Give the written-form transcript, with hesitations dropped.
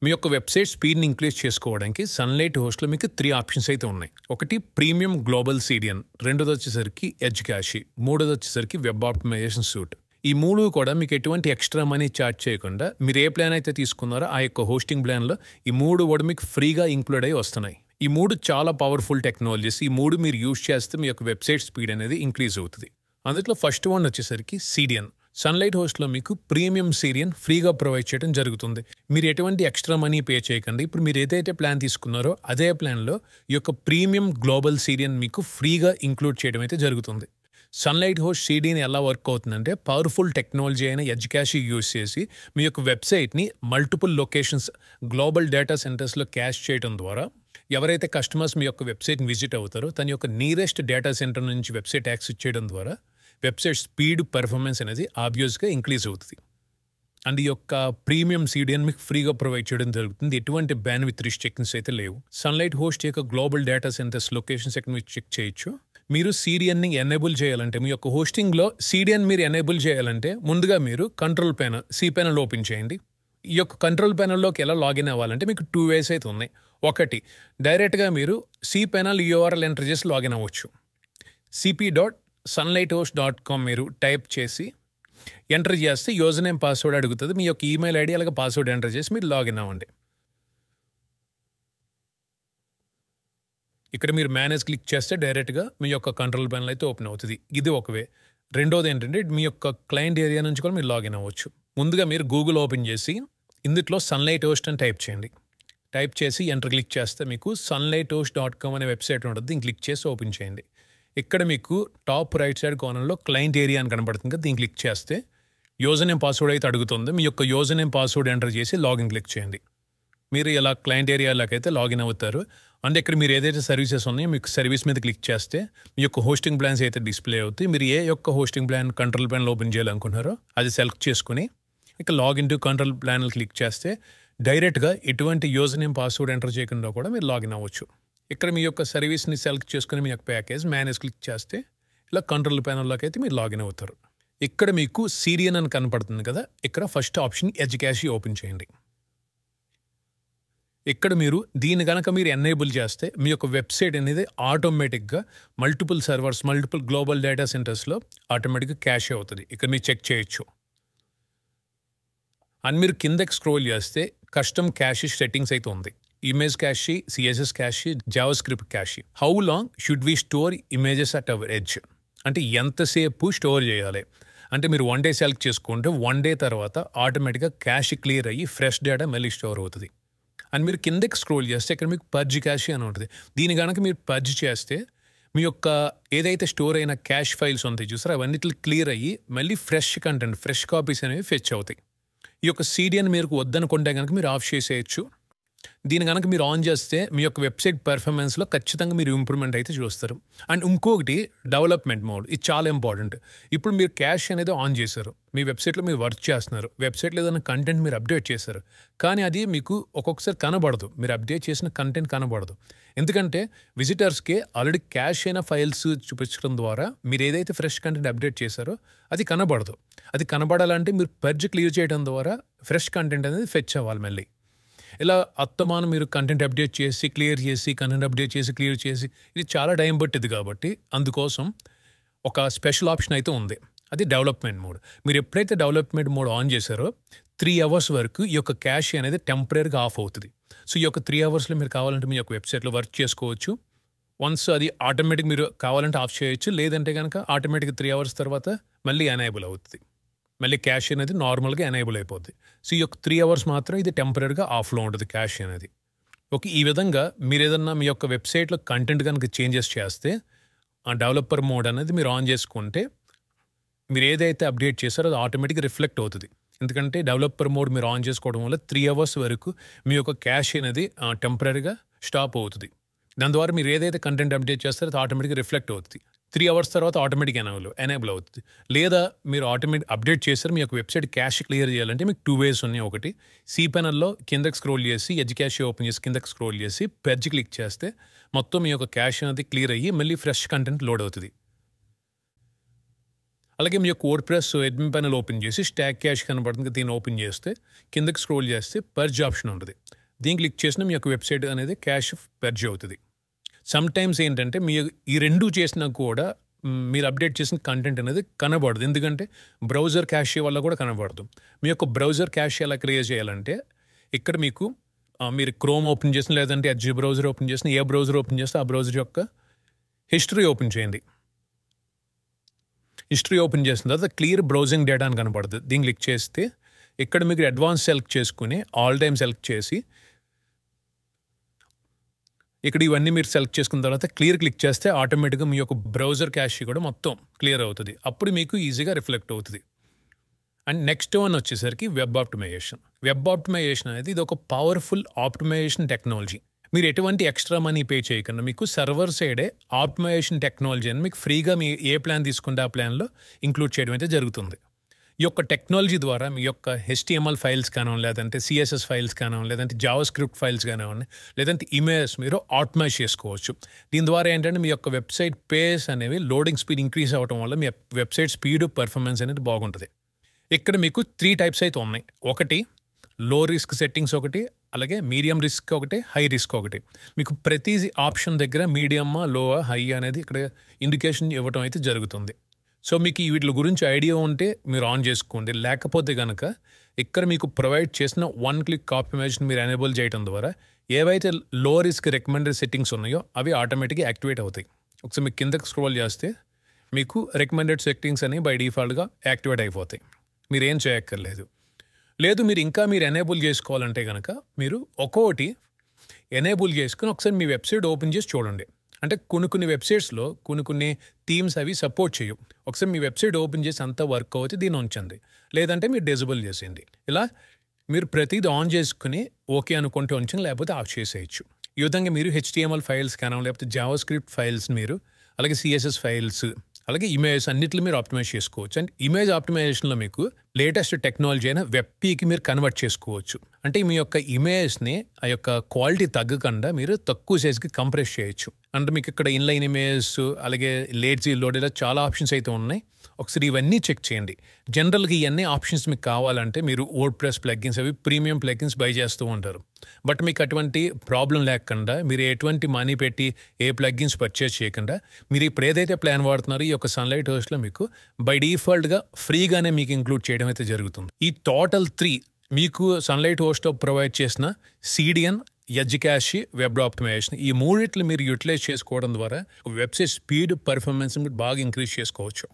మీ యొక్క వెబ్‌సైట్ స్పీడ్‌ని ఇంక్రీజ్ చేసుకోవడానికి సన్‌లైట్ హోస్ట్‌లో మీకు 3 ఆప్షన్స్ అయితే ఉన్నాయి. ఒకటి ప్రీమియం గ్లోబల్ సీడీఎన్, రెండోదొచ్చేసరికి ఎడ్జ్ క్యాషీ, మూడోదొచ్చేసరికి వెబ్ ఆప్టిమైజేషన్ సూట్. ఈ 3 కూడా మీకు ఎటువంటి ఎక్స్‌ట్రా మనీ చార్జ్ చేయకుండా మీరు ఏ ప్లాన్ అయితే తీసుకున్నారో ఆ యొక్క హోస్టింగ్ ప్లాన్‌లో ఈ 3 కూడా మీకు ఫ్రీగా ఇంక్లూడ్ అయ్యి వస్తున్నాయి. ఈ 3 చాలా పవర్‌ఫుల్ టెక్నాలజీస్. ఈ 3 మీరు యూజ్ చేస్తే మీ యొక్క వెబ్‌సైట్ స్పీడ్ అనేది ఇంక్రీజ్ అవుతది. అందులో ఫస్ట్ వన్ వచ్చేసరికి సీడీఎన్. సన్‌లైట్ హోస్ట్‌లో మీకు ప్రీమియం సీడీఎన్ ఫ్రీగా ప్రొవైడ్ చేయడం జరుగుతుంది. మీరు ఎటువంటి ఎక్స్‌ట్రా మనీ పే చేయకండి. ఇప్పుడు మీరు ఏదైతే ప్లాన్ తీసుకున్నారో అదే ప్లాన్‌లో ఈ యొక్క ప్రీమియం గ్లోబల్ సీడీఎన్ మీకు ఫ్రీగా ఇంక్లూడ్ చేయడం అయితే జరుగుతుంది. సన్‌లైట్ హోస్ట్ సీడీఎన్ ఎలా వర్క్ అవుతుందంటే పవర్‌ఫుల్ టెక్నాలజీ అయిన ఎడ్జ్ క్యాషీ యూజ్ చేసి మీ యొక్క వెబ్‌సైట్‌ని మల్టిపుల్ లొకేషన్స్ గ్లోబల్ డేటా సెంటర్స్‌లో క్యాష్ చేయడం ద్వారా ఎవరైతే కస్టమర్స్ మీ యొక్క వెబ్‌సైట్‌ని విజిట్ అవుతారో తన యొక్క నియరెస్ట్ డేటా సెంటర్ నుంచి వెబ్‌సైట్ యాక్సెస్ చేయడం ద్వారా వెబ్‌సైట్ స్పీడ్, పెర్ఫార్మెన్స్ అనేది ఆబ్వియస్‌గా ఇంక్రీజ్ అవుతది. అండ్ ఈ యొక్క ప్రీమియం సీడీఎన్ మీకు ఫ్రీగా ప్రొవైడ్ చేయడం జరుగుతుంది. ఎటువంటి బ్యాండ్‌విడ్త్ రిస్ట్రిక్షన్స్ అయితే లేవు. సన్‌లైట్ హోస్ట్ యొక్క గ్లోబల్ డేటా సెంటర్స్ లొకేషన్స్ ఎక్కడ మీరు చెక్ చేయొచ్చు. మీరు సీడీఎన్‌ని ఎనేబుల్ చేయాలంటే మీ యొక్క హోస్టింగ్‌లో సీడీఎన్ మీరు ఎనేబుల్ చేయాలంటే ముందుగా మీరు కంట్రోల్ ప్యానెల్ ప్యానెల్ ఓపెన్ చేయండి. ఈ యొక్క కంట్రోల్ ప్యానెల్‌లోకి ఎలా లాగిన్ అవ్వాలంటే మీకు 2 వేస్ అయితే ఉన్నాయి. ఒకటి డైరెక్ట్‌గా మీరు cPanel URL ఎంటర్ చేసి లాగిన్ అవ్వచ్చు. cp.sunlighthost.com మీరు టైప్ చేసి ఎంటర్ చేస్తే యూజర్ నేమ్ పాస్వర్డ్ అడుగుతుంది. మీ యొక్క ఈమెయిల్ ఐడి అలాగే పాస్వర్డ్ ఎంటర్ చేసి మీరు లాగిన్ అవ్వండి. ఇక్కడ మీరు మేనేజ్ క్లిక్ చేస్తే డైరెక్ట్‌గా మీ యొక్క కంట్రోల్ ప్యానెల్ అయితే ఓపెన్ అవుతుంది. ఇది ఒక వే. రెండోది ఏంటంటే మీ యొక్క క్లయింట్ ఏరియా నుంచి కూడా మీరు లాగిన్ అవ్వచ్చు. ముందుగా మీరు గూగుల్ ఓపెన్ చేసి ఇందులో సన్‌లైట్ హోస్ట్ అని టైప్ చేయండి. టైప్ చేసి ఎంటర్ క్లిక్ చేస్తే మీకు sunlighthost.com అనే వెబ్‌సైట్ ఉంటుంది. దీన్ని క్లిక్ చేసి ఓపెన్ చేయండి. ఇక్కడ మీకు టాప్ రైట్ సైడ్ కార్నర్‌లో క్లయింట్ ఏరియా అని కనబడుతుంది కదా, దీన్ని క్లిక్ చేస్తే యూజర్ నేమ్ పాస్వర్డ్ అయితే అడుగుతుంది. మీ యొక్క యూజర్ నేమ్ పాస్వర్డ్ ఎంటర్ చేసి లాగిన్ క్లిక్ చేయండి. మీరు ఇలా క్లయింట్ ఏరియాలోకైతే లాగిన్ అవుతారు. అండ్ ఇక్కడ మీరు ఏదైతే సర్వీసెస్ ఉన్నాయో మీకు సర్వీస్ మీద క్లిక్ చేస్తే మీ యొక్క హోస్టింగ్ ప్లాన్స్ అయితే డిస్ప్లే అవుతాయి. మీరు ఏ యొక్క hosting plan control panel open చేయాలనుకుంటున్నారో అది సెలెక్ట్ చేసుకుని ఇక login to control panel click చేస్తే డైరెక్ట్గా ఎటువంటి యూజర్ నేమ్ పాస్వర్డ్ ఎంటర్ చేయకుండా కూడా మీరు లాగిన్ అవ్వచ్చు. ఇక్కడ మీ యొక్క సర్వీస్ని సెలెక్ట్ చేసుకుని మీ యొక్క ప్యాకేజ్ మేనేజ్ క్లిక్ చేస్తే ఇలా కంట్రోల్ ప్యానెల్లోకి అయితే మీరు లాగిన్ అవుతారు. ఇక్కడ మీకు సీడీఎన్ అని కనపడుతుంది కదా, ఇక్కడ ఫస్ట్ ఆప్షన్ ఎడ్జ్ క్యాషీ ఓపెన్ చేయండి. ఇక్కడ మీరు దీన్ని కనుక మీరు ఎనేబుల్ చేస్తే మీ యొక్క వెబ్సైట్ అనేది ఆటోమేటిక్గా multiple servers, multiple global data సెంటర్స్లో ఆటోమేటిక్గా క్యాష్ అవుతుంది. ఇక్కడ మీరు చెక్ చేయొచ్చు. అండ్ మీరు కిందకి స్క్రోల్ చేస్తే కస్టమ్ క్యాషీ సెట్టింగ్స్ అయితే ఉంది. Image cache, CSS cache, JavaScript cache. How long should we store images at our edge అంటే ఎంతసేపు స్టోర్ చేయాలి అంటే మీరు 1 డే సెలెక్ట్ చేసుకుంటే 1 డే తర్వాత ఆటోమేటిక్గా క్యాష్ క్లియర్ అయ్యి ఫ్రెష్ డేటా మళ్ళీ స్టోర్ అవుతుంది. అండ్ మీరు కిందకి స్క్రోల్ చేస్తే ఇక్కడ మీకు పర్జ్ క్యాషీ అని ఉంటుంది. దీని కనుక మీరు పర్జ్ చేస్తే మీ యొక్క ఏదైతే స్టోర్ అయిన క్యాష్ ఫైల్స్ ఉంటాయి చూసారా, అవన్నిటిని క్లియర్ అయ్యి మళ్ళీ ఫ్రెష్ కంటెంట్, ఫ్రెష్ కాపీస్ అనేవి ఫెచ్ అవుతాయి. ఈ యొక్క సీడీఎన్ మీరు వద్దనుకుంటే కనుక మీరు ఆఫ్ చేసేయచ్చు. దీని కనుక మీరు ఆన్ చేస్తే మీ యొక్క వెబ్సైట్ పెర్ఫార్మెన్స్లో ఖచ్చితంగా మీరు ఇంప్రూవ్మెంట్ అయితే చూస్తారు. అండ్ ఇంకొకటి డెవలప్మెంట్ మోడ్, ఇది చాలా ఇంపార్టెంట్. ఇప్పుడు మీరు క్యాష్ అనేది ఆన్ చేశారు, మీ వెబ్సైట్లో మీరు వర్క్ చేస్తున్నారు, వెబ్సైట్లో ఏదైనా కంటెంట్ మీరు అప్డేట్ చేశారు, కానీ అది మీకు ఒక్కొక్కసారి కనబడదు. మీరు అప్డేట్ చేసిన కంటెంట్ కనబడదు. ఎందుకంటే విజిటర్స్కి ఆల్రెడీ క్యాష్ అయిన ఫైల్స్ చూపించడం ద్వారా మీరు ఏదైతే ఫ్రెష్ కంటెంట్ అప్డేట్ చేశారో అది కనబడదు. అది కనబడాలంటే మీరు పర్జ్ క్లియర్ చేయడం ద్వారా ఫ్రెష్ కంటెంట్ అనేది ఫెచ్ అవ్వాలి. మళ్ళీ ఇలా అత్తమానం మీరు కంటెంట్ అప్డేట్ చేసి క్లియర్ చేసి, కంటెంట్ అప్డేట్ చేసి క్లియర్ చేసి ఇది చాలా టైం పట్టింది. కాబట్టి అందుకోసం ఒక స్పెషల్ ఆప్షన్ అయితే ఉంది, అది డెవలప్మెంట్ మోడ్. మీరు ఎప్పుడైతే డెవలప్మెంట్ మోడ్ ఆన్ చేశారో 3 అవర్స్ వరకు ఈ యొక్క క్యాష్ అనేది టెంపరీగా ఆఫ్ అవుతుంది. సో ఈ యొక్క 3 అవర్స్లో మీరు కావాలంటే మీ యొక్క వెబ్సైట్లో వర్క్ చేసుకోవచ్చు. వన్స్ అది ఆటోమేటిక్ మీరు కావాలంటే ఆఫ్ చేయొచ్చు, లేదంటే కనుక ఆటోమేటిక్ 3 అవర్స్ తర్వాత మళ్ళీ ఎనేబుల్ అవుతుంది. మళ్ళీ క్యాష్ అనేది నార్మల్గా ఎనేబుల్ అయిపోద్ది. సో ఈ యొక్క 3 అవర్స్ మాత్రం ఇది టెంపరీగా ఆఫ్లో ఉంటుంది క్యాష్ అనేది. ఓకే, ఈ విధంగా మీరు ఏదన్నా మీ యొక్క వెబ్సైట్లో కంటెంట్ కనుక చేంజెస్ చేస్తే ఆ డెవలపర్ మోడ్ అనేది మీరు ఆన్ చేసుకుంటే మీరు ఏదైతే అప్డేట్ చేశారో అది ఆటోమేటిక్గా రిఫ్లెక్ట్ అవుతుంది. ఎందుకంటే డెవలపర్ మోడ్ మీరు ఆన్ చేసుకోవడం వల్ల 3 అవర్స్ వరకు మీ యొక్క క్యాష్ అనేది టెంపరీగా స్టాప్ అవుతుంది. దాని ద్వారా మీరు ఏదైతే కంటెంట్ అప్డేట్ చేస్తారో అది ఆటోమేటిక్గా రిఫ్లెక్ట్ అవుతుంది. 3 అవర్స్ తర్వాత ఆటోమేటిక్ ఎనేబుల్ అవుతుంది. లేదా మీరు ఆటోమేటిక్ అప్డేట్ చేస్తారు, మీ యొక్క వెబ్సైట్ క్యాష్ క్లియర్ చేయాలంటే మీకు 2 వేస్ ఉన్నాయి. ఒకటి cPanelలో కిందకి స్క్రోల్ చేసి ఎడ్జ్ క్యాష్ ఓపెన్ చేసి కిందకి స్క్రోల్ చేసి పర్జ్ క్లిక్ చేస్తే మొత్తం మీ యొక్క క్యాష్ అనేది క్లియర్ అయ్యి మళ్ళీ ఫ్రెష్ కంటెంట్ లోడ్ అవుతుంది. అలాగే మీ యొక్క వర్డ్‌ప్రెస్ అడ్మిన్ ప్యానెల్ ఓపెన్ చేసి స్టాక్ క్యాష్ కనబడుతుంది. దీన్ని ఓపెన్ చేస్తే కిందకి స్క్రోల్ చేస్తే పర్జ్ ఆప్షన్ ఉంటుంది. దీన్ని క్లిక్ చేసిన మీ యొక్క వెబ్సైట్ అనేది క్యాష్ పర్జ్ అవుతుంది. సమ్ టైమ్స్ ఏంటంటే ఈ రెండు చేసినా కూడా మీరు అప్డేట్ చేసిన కంటెంట్ అనేది కనబడదు. ఎందుకంటే బ్రౌజర్ క్యాషే వల్ల కూడా కనబడదు. మీ యొక్క బ్రౌజర్ క్యాష్ ఎలా క్రియేట్ చేయాలంటే ఇక్కడ మీకు మీరు క్రోమ్ ఓపెన్ చేసిన లేదంటే ఎడ్జ్ బ్రౌజర్ ఓపెన్ చేసిన ఏ బ్రౌజర్ ఓపెన్ చేస్తే ఆ బ్రౌజర్ యొక్క హిస్టరీ ఓపెన్ చేయండి. హిస్టరీ ఓపెన్ చేసిన తర్వాత క్లియర్ బ్రౌజింగ్ డేటా అని కనబడుతుంది. దీన్ని క్లిక్ చేస్తే ఇక్కడ మీకు అడ్వాన్స్ సెలెక్ట్ చేసుకుని ఆల్ టైమ్ సెలెక్ట్ చేసి ఇక్కడ ఇవన్నీ మీరు సెలెక్ట్ చేసుకున్న తర్వాత క్లియర్ క్లిక్ చేస్తే ఆటోమేటిక్గా మీ యొక్క బ్రౌజర్ క్యాష్ కూడా మొత్తం క్లియర్ అవుతుంది. అప్పుడు మీకు ఈజీగా రిఫ్లెక్ట్ అవుతుంది. అండ్ నెక్స్ట్ వన్ వచ్చేసరికి వెబ్ ఆప్టిమైజేషన్. వెబ్ ఆప్టిమైజేషన్ అనేది ఇది ఒక పవర్ఫుల్ ఆప్టిమైజేషన్ టెక్నాలజీ. మీరు ఎటువంటి ఎక్స్ట్రా మనీ పే చేయకుండా మీకు సర్వర్ సైడే ఆప్టిమైజేషన్ టెక్నాలజీ అని మీకు ఫ్రీగా మీ ఏ ప్లాన్ తీసుకుంటే ఆ ప్లాన్లో ఇంక్లూడ్ చేయడం అయితే జరుగుతుంది. ఈ యొక్క టెక్నాలజీ ద్వారా మీ యొక్క HTML ఫైల్స్ కానివ్వండి, లేదంటే CSS ఫైల్స్ కానివ్వండి, లేదంటే జావాస్క్రిప్ట్ ఫైల్స్ కానివ్వండి, లేదంటే ఇమేజెస్ మీరు ఆప్టిమైజ్ చేసుకోవచ్చు. దీని ద్వారా ఏంటంటే మీ యొక్క వెబ్సైట్ పేజ్ అనేవి లోడింగ్ స్పీడ్ ఇంక్రీజ్ అవ్వడం వల్ల మీ వెబ్సైట్ స్పీడ్ పర్ఫార్మెన్స్ అనేది బాగుంటుంది. ఇక్కడ మీకు 3 టైప్స్ అయితే ఉన్నాయి. ఒకటి లో రిస్క్ సెట్టింగ్స్, ఒకటి అలాగే మీడియం రిస్క్, ఒకటి హై రిస్క్, ఒకటి. మీకు ప్రతి ఆప్షన్ దగ్గర మీడియమ్మా, లోవా, హై అనేది ఇక్కడ ఇండికేషన్ ఇవ్వడం అయితే జరుగుతుంది. సో మీకు వీటి గురించి ఐడియా ఉంటే మీరు ఆన్ చేసుకోండి. లేకపోతే కనుక ఇక్కడ మీకు ప్రొవైడ్ చేసిన 1 క్లిక్ ఆప్టిమైజేషన్ మీరు ఎనేబుల్ చేయడం ద్వారా ఏవైతే లో రిస్క్ రికమెండెడ్ సెట్టింగ్స్ ఉన్నాయో అవి ఆటోమేటిక్గా యాక్టివేట్ అవుతాయి. ఒకసారి మీకు కిందకి స్క్రోల్ చేస్తే మీకు రికమెండెడ్ సెట్టింగ్స్ అనేవి బై డిఫాల్ట్గా యాక్టివేట్ అయిపోతాయి. మీరు ఏం చేయక్కర్లేదు. లేదు మీరు ఎనేబుల్ చేసుకోవాలంటే కనుక మీరు ఒక్కోటి ఎనేబుల్ చేసుకుని ఒకసారి మీ వెబ్సైట్ ఓపెన్ చేసి చూడండి. అంటే కొన్ని వెబ్సైట్స్లో కొన్ని థీమ్స్ అవి సపోర్ట్ చేయవు. ఒకసారి మీ వెబ్సైట్ ఓపెన్ చేసి అంతా వర్క్ అవుతే దీన్ని ఉంచండి, లేదంటే మీరు డిజబుల్ చేసేయండి. ఇలా మీరు ప్రతిదీ ఆన్ చేసుకుని ఓకే అనుకుంటే ఉంచండి, లేకపోతే ఆఫ్ చేసేయచ్చు. ఈ విధంగా మీరు HTML ఫైల్స్ కానీ లేకపోతే జావాస్క్రిప్ట్ ఫైల్స్ మీరు అలాగే CSS ఫైల్స్ అలాగే ఇమేజ్ అన్నిటిని మీరు ఆప్టిమైజ్ చేసుకోవచ్చు. అండ్ ఇమేజ్ ఆప్టిమైజేషన్లో మీకు లేటెస్ట్ టెక్నాలజీ అయిన వెబ్పీకి మీరు కన్వర్ట్ చేసుకోవచ్చు. అంటే మీ యొక్క ఇమేజ్ని ఆ యొక్క క్వాలిటీ తగ్గకుండా మీరు తక్కువ సైజ్కి కంప్రెస్ చేయొచ్చు. అంటే మీకు ఇక్కడ ఇన్లైన్ ఇమేజ్ అలాగే లేజీ లోడ్ ఇలా చాలా ఆప్షన్స్ అయితే ఉన్నాయి. ఒకసారి ఇవన్నీ చెక్ చేయండి. జనరల్గా ఇవన్నీ ఆప్షన్స్ మీకు కావాలంటే మీరు వర్డ్‌ప్రెస్ ప్లగిన్స్ అవి ప్రీమియం ప్లగిన్స్ బై చేస్తూ ఉంటారు. బట్ మీకు అటువంటి ప్రాబ్లం లేకుండా మీరు ఎటువంటి మనీ పెట్టి ఏ ప్లగిన్స్ పర్చేస్ చేయకుండా మీరు ఇప్పుడు ఏదైతే ప్లాన్ వాడుతున్నారో ఈ యొక్క సన్లైట్ హోస్ట్లో మీకు బై డిఫాల్ట్గా ఫ్రీగానే మీకు ఇంక్లూడ్ చేయడం అయితే జరుగుతుంది. ఈ టోటల్ 3 మీకు సన్లైట్ హోస్ట్లో ప్రొవైడ్ చేసిన CDN, edge cache, web optimization ఈ మూడిట్లు మీరు యూటిలైజ్ చేసుకోవడం ద్వారా వెబ్సైట్ స్పీడ్ పర్ఫార్మెన్స్ బాగా ఇంక్రీజ్ చేసుకోవచ్చు.